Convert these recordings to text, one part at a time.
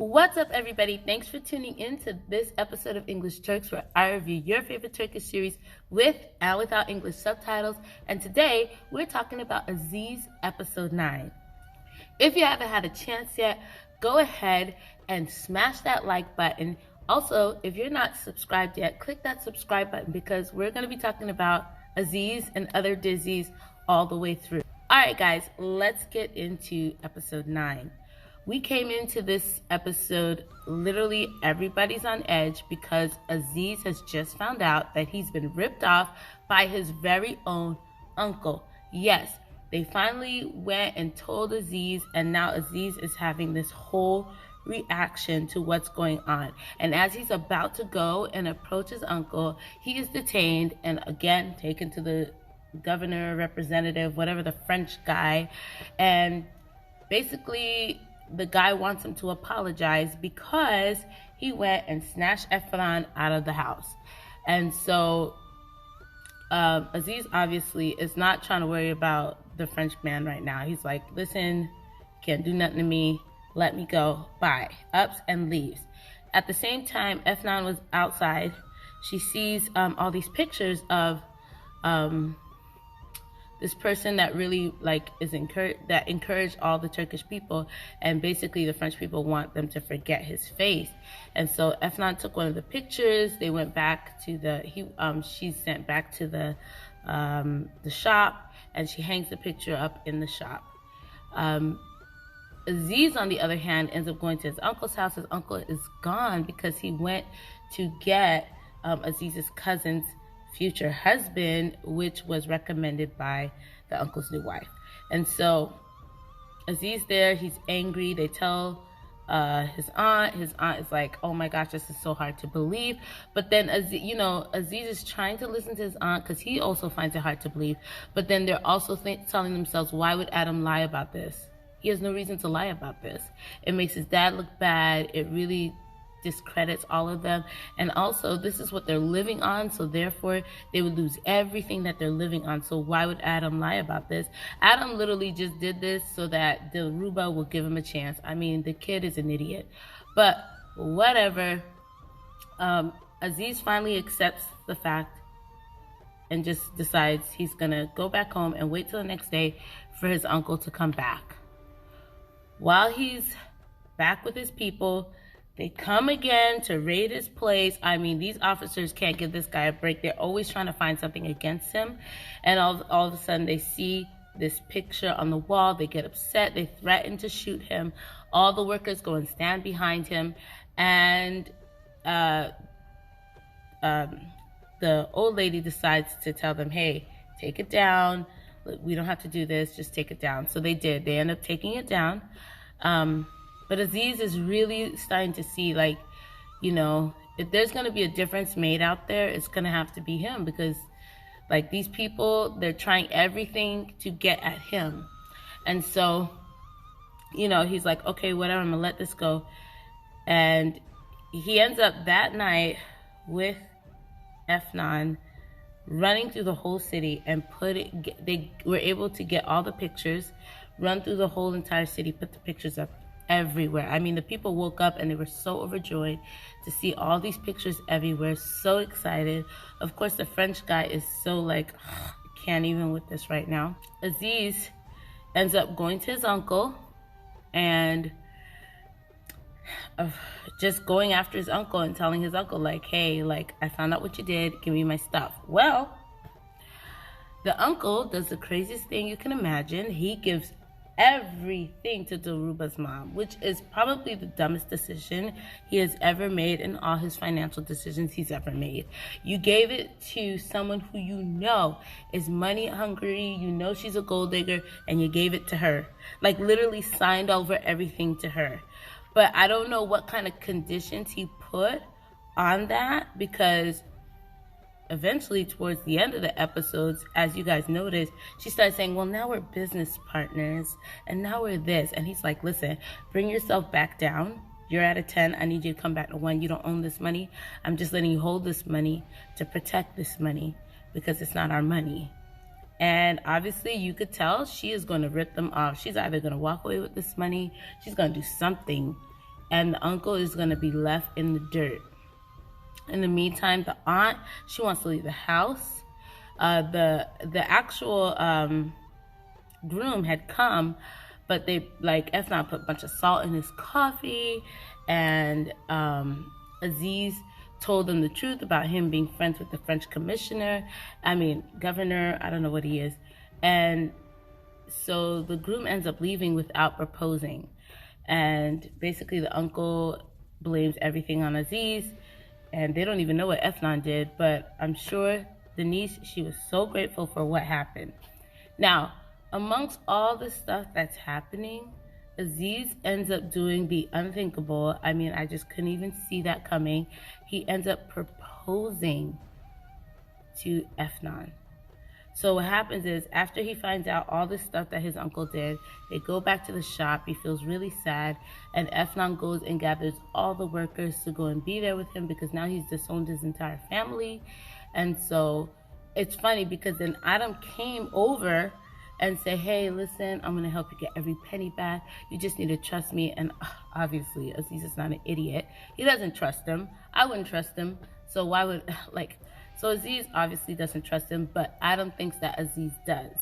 What's up, everybody? Thanks for tuning in to this episode of English Turks, where I review your favorite Turkish series with and without English subtitles. And today we're talking about Aziz episode 9. If you haven't had a chance yet, go ahead and smash that like button. Also, if you're not subscribed yet, click that subscribe button because we're going to be talking about Aziz and other Dizzies all the way through. All right, guys, let's get into episode 9. We came into this episode, literally everybody's on edge because Aziz has just found out that he's been ripped off by his very own uncle. Yes, they finally went and told Aziz, and now Aziz is having this whole reaction to what's going on. And as he's about to go and approach his uncle, he is detained and again taken to the governor, representative, whatever, the French guy, and basically the guy wants him to apologize because he went and snatched Efran out of the house. And so Aziz obviously is not trying to worry about the French man right now. He's like, listen, can't do nothing to me. Let me go. Bye. Ups and leaves. At the same time, Efran was outside. She sees all these pictures of this person that really encouraged all the Turkish people, and basically the French people want them to forget his face. And so Efnan took one of the pictures. They went back to she's sent back to the shop, and she hangs the picture up in the shop. Aziz, on the other hand, ends up going to his uncle's house. His uncle is gone because he went to get Aziz's cousin's future husband, which was recommended by the uncle's new wife. And so Aziz there, he's angry. They tell his aunt. His aunt is like, oh my gosh, this is so hard to believe. But then Aziz is trying to listen to his aunt because he also finds it hard to believe. But then they're also telling themselves, why would Adam lie about this? He has no reason to lie about this. It makes his dad look bad. It really discredits all of them, and also this is what they're living on, so therefore they would lose everything that they're living on. So why would Adam lie about this? Adam literally just did this so that Dilruba will give him a chance. I mean, the kid is an idiot, but whatever. Aziz finally accepts the fact and just decides he's gonna go back home and wait till the next day for his uncle to come back. While he's back with his people, they come again to raid his place. I mean, these officers can't give this guy a break. They're always trying to find something against him. And all of a sudden, they see this picture on the wall. They get upset. They threaten to shoot him. All the workers go and stand behind him. And the old lady decides to tell them, hey, take it down. We don't have to do this. Just take it down. So they did. They end up taking it down. But Aziz is really starting to see, like, if there's going to be a difference made out there, it's going to have to be him, because, like, these people, they're trying everything to get at him. And so, he's like, okay, whatever, I'm going to let this go. And he ends up that night with Efnan running through the whole city and they were able to get all the pictures, run through the whole entire city, put the pictures up everywhere. I mean, the people woke up and they were so overjoyed to see all these pictures everywhere, so excited. Of course, the French guy is so like, can't even with this right now. Aziz ends up going to his uncle and just going after his uncle and telling his uncle, like, hey, like, I found out what you did, give me my stuff. Well, the uncle does the craziest thing you can imagine. He gives everything to Dilruba's mom, which is probably the dumbest decision he has ever made in all his financial decisions he's ever made. You gave it to someone who is money hungry, she's a gold digger, and you gave it to her. Like, literally signed over everything to her. But I don't know what kind of conditions he put on that, because eventually towards the end of the episodes, as you guys noticed, she started saying, well, now we're business partners and now we're this. And he's like, listen, bring yourself back down. You're at a 10. I need you to come back to 1. You don't own this money. I'm just letting you hold this money to protect this money because it's not our money. And obviously you could tell she is going to rip them off. She's either going to walk away with this money, she's going to do something. and the uncle is going to be left in the dirt. In the meantime, the aunt, she wants to leave the house. The actual groom had come, but they, like, Efnan put a bunch of salt in his coffee, and Aziz told them the truth about him being friends with the French governor, I don't know what he is. And so the groom ends up leaving without proposing. And basically the uncle blames everything on Aziz, and they don't even know what Efnan did, but I'm sure the niece, she was so grateful for what happened. Now, amongst all the stuff that's happening, Aziz ends up doing the unthinkable. I just couldn't even see that coming. He ends up proposing to Efnan. So what happens is, after he finds out all this stuff that his uncle did, they go back to the shop. He feels really sad, and Efnan goes and gathers all the workers to go and be there with him, because now he's disowned his entire family. And so it's funny, because then Adam came over and say, hey, listen, I'm going to help you get every penny back. You just need to trust me. And obviously, Aziz is not an idiot. He doesn't trust him. I wouldn't trust him. So why would, so Aziz obviously doesn't trust him, but Adam thinks that Aziz does.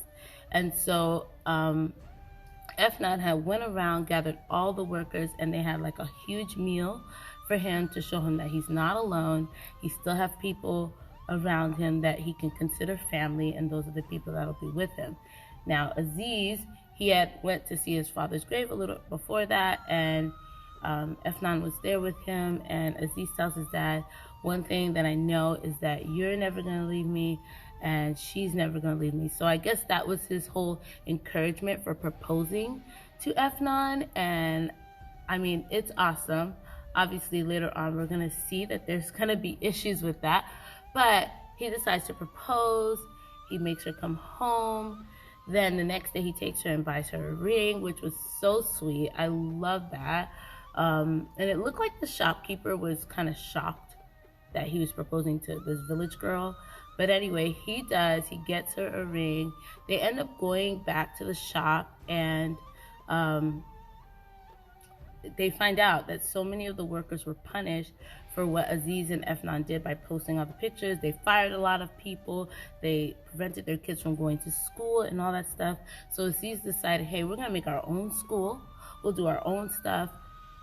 And so Efnan had went around, gathered all the workers, and they had like a huge meal for him to show him that he's not alone. He still have people around him that he can consider family, and those are the people that'll be with him. Now, Aziz, he had went to see his father's grave a little before that, and Efnan was there with him, and Aziz tells his dad, one thing that I know is that you're never going to leave me, and she's never going to leave me. So I guess that was his whole encouragement for proposing to Efnan, and it's awesome. Obviously, later on, we're going to see that there's going to be issues with that, but he decides to propose. He makes her come home. Then the next day he takes her and buys her a ring, which was so sweet. I love that. And it looked like the shopkeeper was kind of shocked that he was proposing to this village girl. But anyway, he does. He gets her a ring. They end up going back to the shop, and they find out that so many of the workers were punished for what Aziz and Efnan did by posting all the pictures. They fired a lot of people. They prevented their kids from going to school and all that stuff. So Aziz decided, hey, we're going to make our own school. We'll do our own stuff.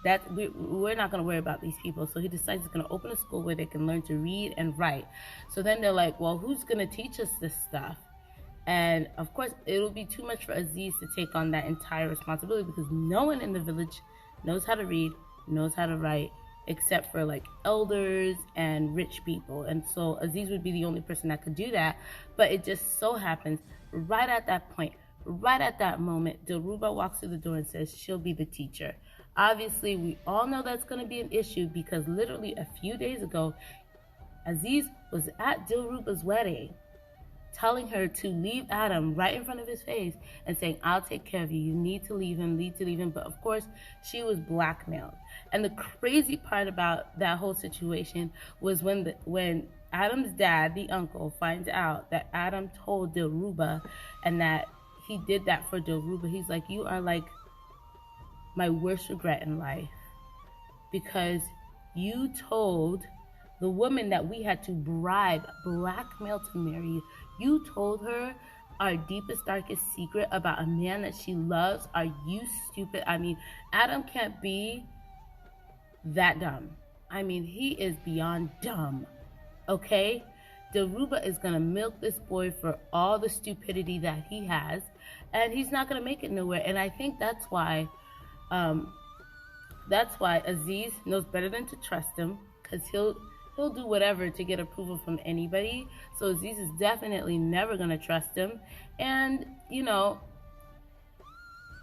We're not going to worry about these people. So he decides he's going to open a school where they can learn to read and write. So then they're like, well, who's going to teach us this stuff? And of course, it'll be too much for Aziz to take on that entire responsibility, because no one in the village knows how to read, knows how to write, except for like elders and rich people. And so Aziz would be the only person that could do that. But it just so happens, right at that point, right at that moment, Dilruba walks through the door and says she'll be the teacher. Obviously, we all know that's going to be an issue, because literally a few days ago, Aziz was at Dilruba's wedding, telling her to leave Adam right in front of his face and saying, I'll take care of you. You need to leave him, But of course, she was blackmailed. And the crazy part about that whole situation was when Adam's dad, the uncle, finds out that Adam told Dilruba and that he did that for Dilruba. He's like, you are like my worst regret in life, because you told the woman that we had to blackmail to marry you. You told her our deepest, darkest secret about a man that she loves. Are you stupid? Adam can't be that dumb. He is beyond dumb, okay? Dilruba is going to milk this boy for all the stupidity that he has, and he's not going to make it nowhere. And I think that's why Aziz knows better than to trust him, because he'll do whatever to get approval from anybody. So Aziz is definitely never going to trust him. And,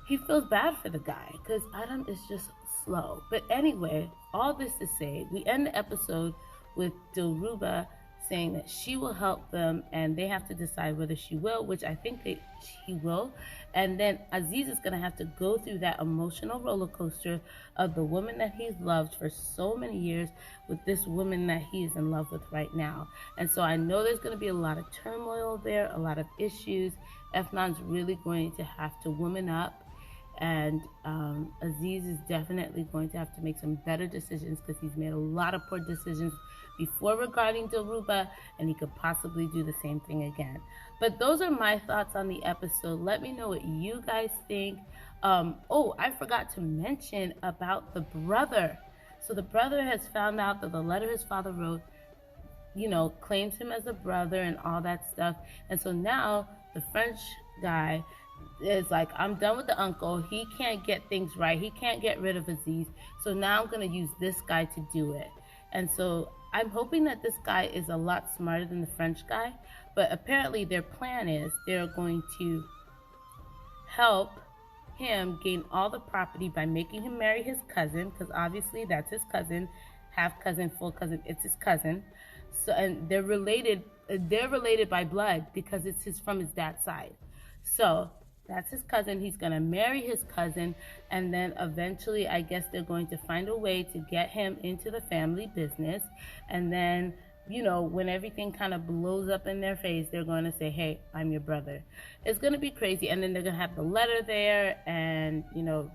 he feels bad for the guy, because Adam is just slow. But anyway, all this to say, we end the episode with Dilruba saying that she will help them, and they have to decide whether she will, which I think she will. And then Aziz is going to have to go through that emotional roller coaster of the woman that he's loved for so many years with this woman that he is in love with right now. And so I know there's going to be a lot of turmoil there, a lot of issues. Efnan's really going to have to woman up And Aziz is definitely going to have to make some better decisions because he's made a lot of poor decisions before regarding Dilruba, and he could possibly do the same thing again. But those are my thoughts on the episode. Let me know what you guys think. Oh, I forgot to mention about the brother. So the brother has found out that the letter his father wrote, claims him as a brother and all that stuff. And so now the French guy is like, I'm done with the uncle. He can't get things right. He can't get rid of Aziz. So now I'm going to use this guy to do it. And so I'm hoping that this guy is a lot smarter than the French guy. But apparently their plan is they're going to help him gain all the property by making him marry his cousin, because obviously that's his cousin, half cousin, full cousin, it's his cousin. So, and they're related by blood because it's from his dad's side. So that's his cousin. He's gonna marry his cousin, and then eventually I guess they're going to find a way to get him into the family business. And then, when everything kind of blows up in their face, they're going to say, hey, I'm your brother. It's going to be crazy. And then they're going to have the letter there, and,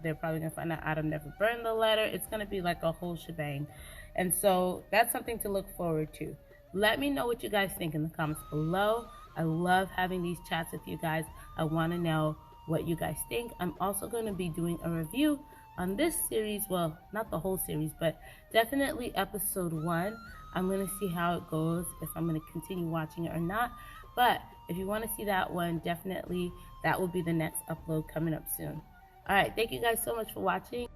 they're probably going to find out Adam never burned the letter. It's going to be like a whole shebang. And so that's something to look forward to. Let me know what you guys think in the comments below. I love having these chats with you guys. I want to know what you guys think. I'm also going to be doing a review on this series. Well, not the whole series, but definitely episode 1. I'm going to see how it goes, if I'm going to continue watching it or not. But if you want to see that one, definitely that will be the next upload coming up soon. All right, thank you guys so much for watching.